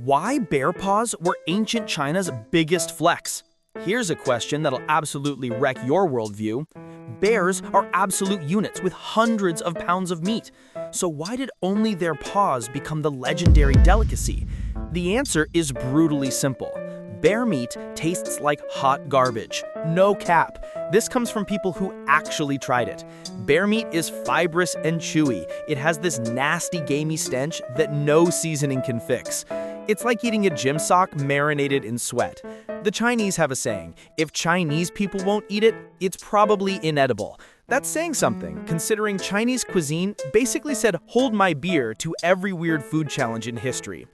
Why bear paws were ancient China's biggest flex? Here's a question that'll absolutely wreck your worldview. Bears are absolute units with hundreds of pounds of meat. So why did only their paws become the legendary delicacy? The answer is brutally simple. Bear meat tastes like hot garbage. No cap. This comes from people who actually tried it. Bear meat is fibrous and chewy. It has this nasty gamey stench that no seasoning can fix. It's like eating a gym sock marinated in sweat. The Chinese have a saying, if Chinese people won't eat it, it's probably inedible. That's saying something, considering Chinese cuisine basically said hold my beer to every weird food challenge in history.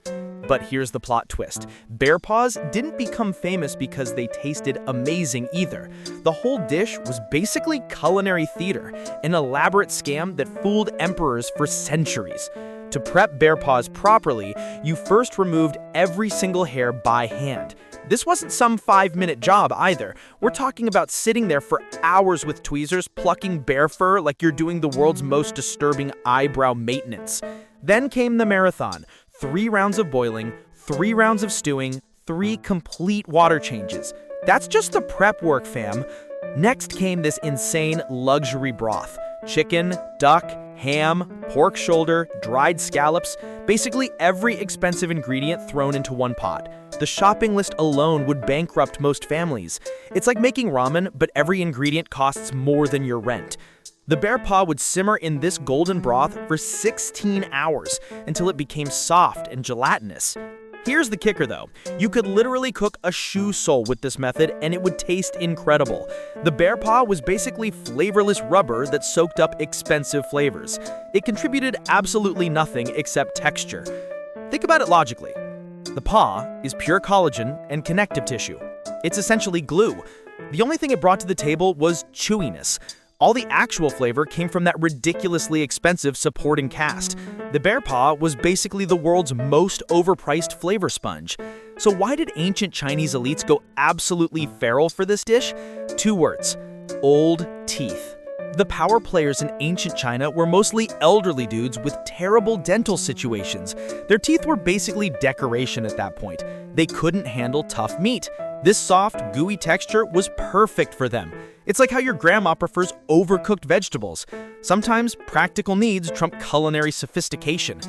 But here's the plot twist. Bear paws didn't become famous because they tasted amazing either. The whole dish was basically culinary theater, an elaborate scam that fooled emperors for centuries. To prep bear paws properly, you first removed every single hair by hand. This wasn't some 5-minute job either. We're talking about sitting there for hours with tweezers, plucking bear fur like you're doing the world's most disturbing eyebrow maintenance. Then came the marathon. 3 rounds of boiling, 3 rounds of stewing, 3 complete water changes. That's just the prep work, fam. Next came this insane luxury broth. Chicken, duck, ham, pork shoulder, dried scallops, basically every expensive ingredient thrown into one pot. The shopping list alone would bankrupt most families. It's like making ramen, but every ingredient costs more than your rent. The bear paw would simmer in this golden broth for 16 hours until it became soft and gelatinous. Here's the kicker though. You could literally cook a shoe sole with this method and it would taste incredible. The bear paw was basically flavorless rubber that soaked up expensive flavors. It contributed absolutely nothing except texture. Think about it logically. The paw is pure collagen and connective tissue. It's essentially glue. The only thing it brought to the table was chewiness. All the actual flavor came from that ridiculously expensive supporting cast. The bear paw was basically the world's most overpriced flavor sponge. So why did ancient Chinese elites go absolutely feral for this dish? 2 words: old teeth. The power players in ancient China were mostly elderly dudes with terrible dental situations. Their teeth were basically decoration at that point. They couldn't handle tough meat. This soft, gooey texture was perfect for them. It's like how your grandma prefers overcooked vegetables. Sometimes practical needs trump culinary sophistication.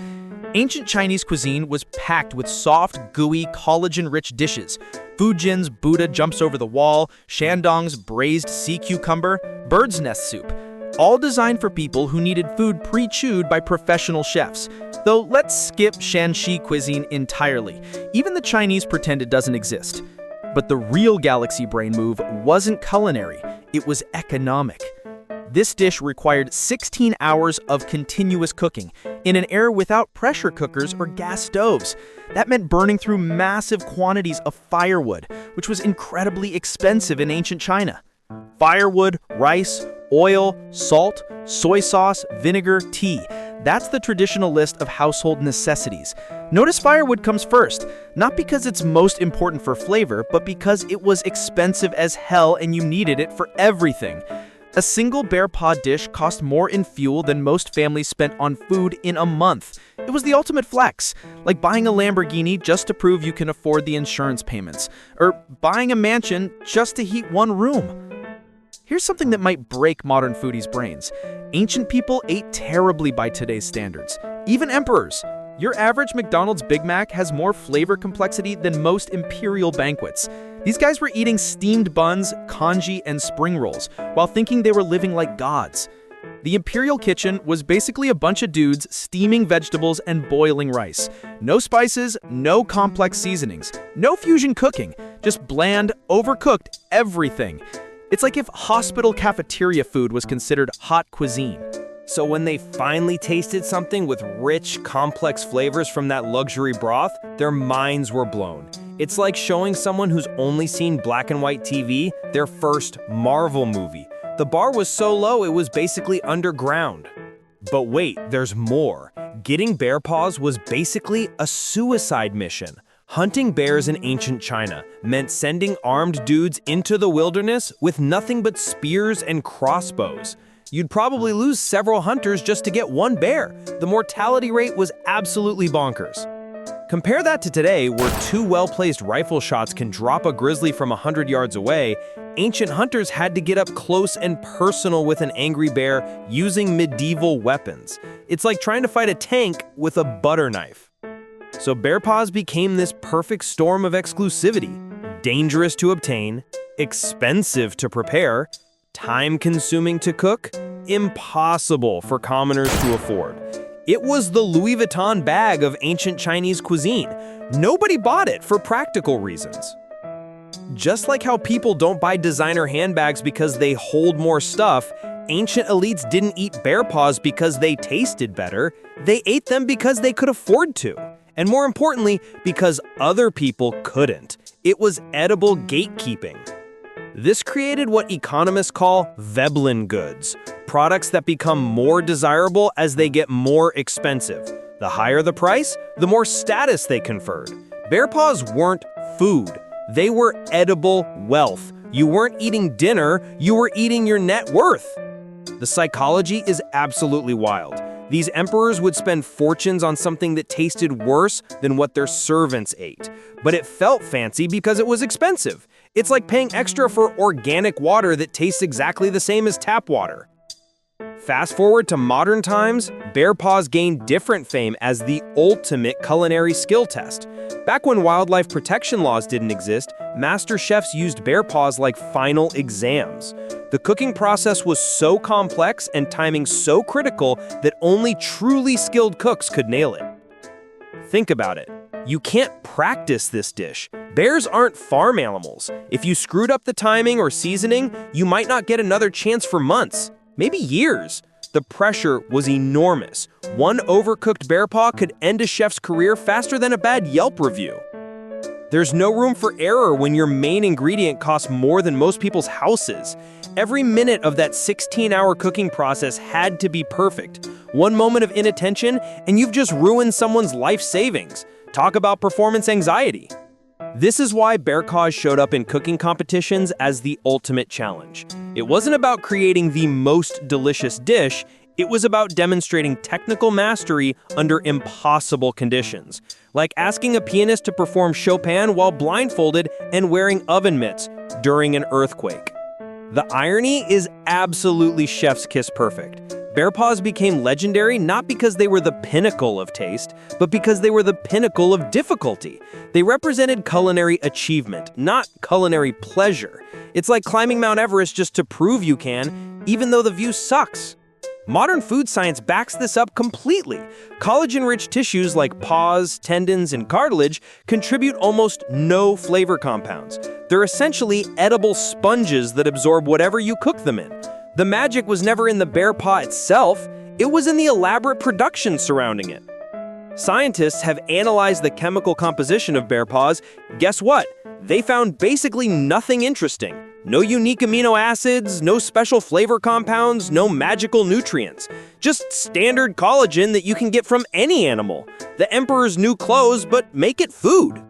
Ancient Chinese cuisine was packed with soft, gooey, collagen-rich dishes. Fujin's Buddha jumps over the wall, Shandong's braised sea cucumber, bird's nest soup. All designed for people who needed food pre-chewed by professional chefs. Though let's skip Shanxi cuisine entirely. Even the Chinese pretend it doesn't exist. But the real galaxy brain move wasn't culinary, it was economic. This dish required 16 hours of continuous cooking in an era without pressure cookers or gas stoves. That meant burning through massive quantities of firewood, which was incredibly expensive in ancient China. Firewood, rice, oil, salt, soy sauce, vinegar, tea. That's the traditional list of household necessities. Notice firewood comes first, not because it's most important for flavor, but because it was expensive as hell and you needed it for everything. A single bear paw dish cost more in fuel than most families spent on food in a month. It was the ultimate flex, like buying a Lamborghini just to prove you can afford the insurance payments, or buying a mansion just to heat one room. Here's something that might break modern foodies' brains. Ancient people ate terribly by today's standards, even emperors. Your average McDonald's Big Mac has more flavor complexity than most imperial banquets. These guys were eating steamed buns, congee, and spring rolls, while thinking they were living like gods. The imperial kitchen was basically a bunch of dudes steaming vegetables and boiling rice. No spices, no complex seasonings, no fusion cooking, just bland, overcooked everything. It's like if hospital cafeteria food was considered hot cuisine. So when they finally tasted something with rich, complex flavors from that luxury broth, their minds were blown. It's like showing someone who's only seen black and white TV their first Marvel movie. The bar was so low it was basically underground. But wait, there's more. Getting bear paws was basically a suicide mission. Hunting bears in ancient China meant sending armed dudes into the wilderness with nothing but spears and crossbows. You'd probably lose several hunters just to get one bear. The mortality rate was absolutely bonkers. Compare that to today, where two well-placed rifle shots can drop a grizzly from 100 yards away. Ancient hunters had to get up close and personal with an angry bear using medieval weapons. It's like trying to fight a tank with a butter knife. So bear paws became this perfect storm of exclusivity. Dangerous to obtain, expensive to prepare, time-consuming to cook, impossible for commoners to afford. It was the Louis Vuitton bag of ancient Chinese cuisine. Nobody bought it for practical reasons. Just like how people don't buy designer handbags because they hold more stuff, ancient elites didn't eat bear paws because they tasted better. They ate them because they could afford to. And more importantly, because other people couldn't. It was edible gatekeeping. This created what economists call Veblen goods, products that become more desirable as they get more expensive. The higher the price, the more status they conferred. Bear paws weren't food. They were edible wealth. You weren't eating dinner, you were eating your net worth. The psychology is absolutely wild. These emperors would spend fortunes on something that tasted worse than what their servants ate. But it felt fancy because it was expensive. It's like paying extra for organic water that tastes exactly the same as tap water. Fast forward to modern times, bear paws gained different fame as the ultimate culinary skill test. Back when wildlife protection laws didn't exist, master chefs used bear paws like final exams. The cooking process was so complex and timing so critical that only truly skilled cooks could nail it. Think about it. You can't practice this dish. Bears aren't farm animals. If you screwed up the timing or seasoning, you might not get another chance for months, maybe years. The pressure was enormous. One overcooked bear paw could end a chef's career faster than a bad Yelp review. There's no room for error when your main ingredient costs more than most people's houses. Every minute of that 16-hour cooking process had to be perfect. One moment of inattention, and you've just ruined someone's life savings. Talk about performance anxiety. This is why bear paws showed up in cooking competitions as the ultimate challenge. It wasn't about creating the most delicious dish, it was about demonstrating technical mastery under impossible conditions, like asking a pianist to perform Chopin while blindfolded and wearing oven mitts during an earthquake. The irony is absolutely chef's kiss perfect. Bear paws became legendary not because they were the pinnacle of taste, but because they were the pinnacle of difficulty. They represented culinary achievement, not culinary pleasure. It's like climbing Mount Everest just to prove you can, even though the view sucks. Modern food science backs this up completely. Collagen-rich tissues like paws, tendons, and cartilage contribute almost no flavor compounds. They're essentially edible sponges that absorb whatever you cook them in. The magic was never in the bear paw itself, it was in the elaborate production surrounding it. Scientists have analyzed the chemical composition of bear paws. Guess what? They found basically nothing interesting. No unique amino acids, no special flavor compounds, no magical nutrients. Just standard collagen that you can get from any animal. The emperor's new clothes, but make it food.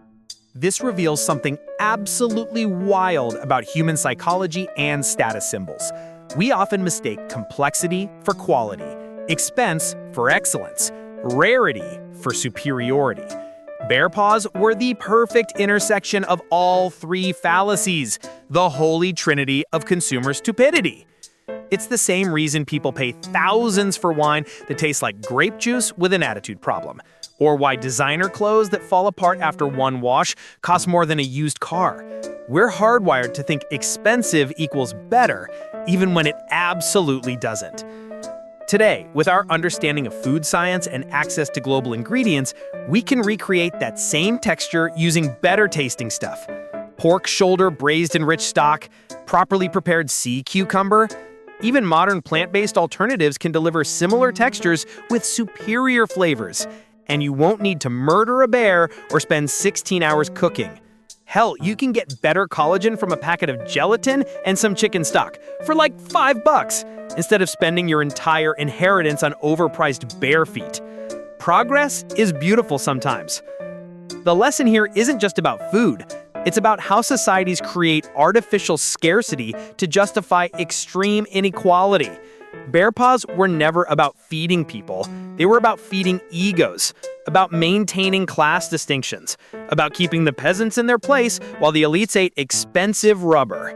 This reveals something absolutely wild about human psychology and status symbols. We often mistake complexity for quality, expense for excellence, rarity for superiority. Bear paws were the perfect intersection of all three fallacies, the holy trinity of consumer stupidity. It's the same reason people pay thousands for wine that tastes like grape juice with an attitude problem, or why designer clothes that fall apart after one wash cost more than a used car. We're hardwired to think expensive equals better, even when it absolutely doesn't. Today, with our understanding of food science and access to global ingredients, we can recreate that same texture using better tasting stuff. Pork shoulder braised in rich stock, properly prepared sea cucumber. Even modern plant-based alternatives can deliver similar textures with superior flavors. And you won't need to murder a bear or spend 16 hours cooking. Hell, you can get better collagen from a packet of gelatin and some chicken stock for like $5 instead of spending your entire inheritance on overpriced bear feet. Progress is beautiful sometimes. The lesson here isn't just about food. It's about how societies create artificial scarcity to justify extreme inequality. Bear paws were never about feeding people. They were about feeding egos. about maintaining class distinctions, about keeping the peasants in their place while the elites ate expensive rubber.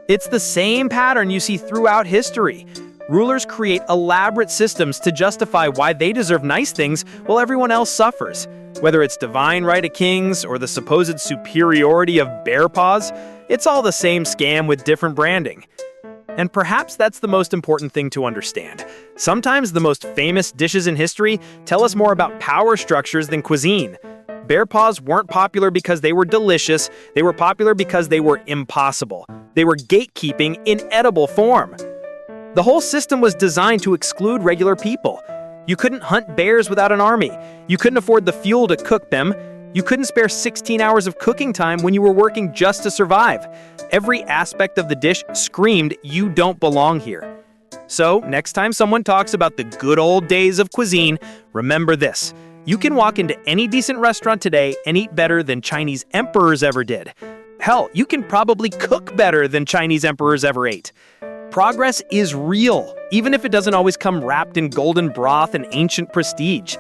It's the same pattern you see throughout history. Rulers create elaborate systems to justify why they deserve nice things while everyone else suffers. Whether it's divine right of kings or the supposed superiority of bear paws, it's all the same scam with different branding. And perhaps that's the most important thing to understand. Sometimes the most famous dishes in history tell us more about power structures than cuisine. Bear paws weren't popular because they were delicious, they were popular because they were impossible. They were gatekeeping in edible form. The whole system was designed to exclude regular people. You couldn't hunt bears without an army. You couldn't afford the fuel to cook them. You couldn't spare 16 hours of cooking time when you were working just to survive. Every aspect of the dish screamed, "You don't belong here." So, next time someone talks about the good old days of cuisine, remember this. You can walk into any decent restaurant today and eat better than Chinese emperors ever did. Hell, you can probably cook better than Chinese emperors ever ate. Progress is real, even if it doesn't always come wrapped in golden broth and ancient prestige.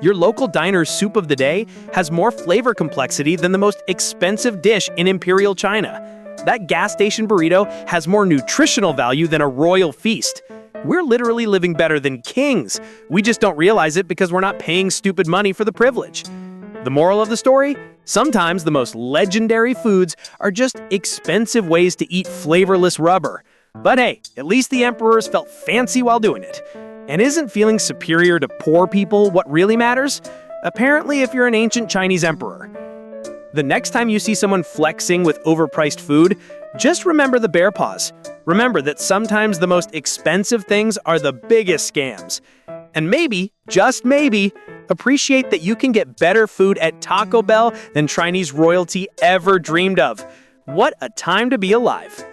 Your local diner's soup of the day has more flavor complexity than the most expensive dish in Imperial China. That gas station burrito has more nutritional value than a royal feast. We're literally living better than kings. We just don't realize it because we're not paying stupid money for the privilege. The moral of the story? Sometimes the most legendary foods are just expensive ways to eat flavorless rubber. But hey, at least the emperors felt fancy while doing it. And isn't feeling superior to poor people what really matters? Apparently, if you're an ancient Chinese emperor. The next time you see someone flexing with overpriced food, just remember the bear paws. Remember that sometimes the most expensive things are the biggest scams. And maybe, just maybe, appreciate that you can get better food at Taco Bell than Chinese royalty ever dreamed of. What a time to be alive.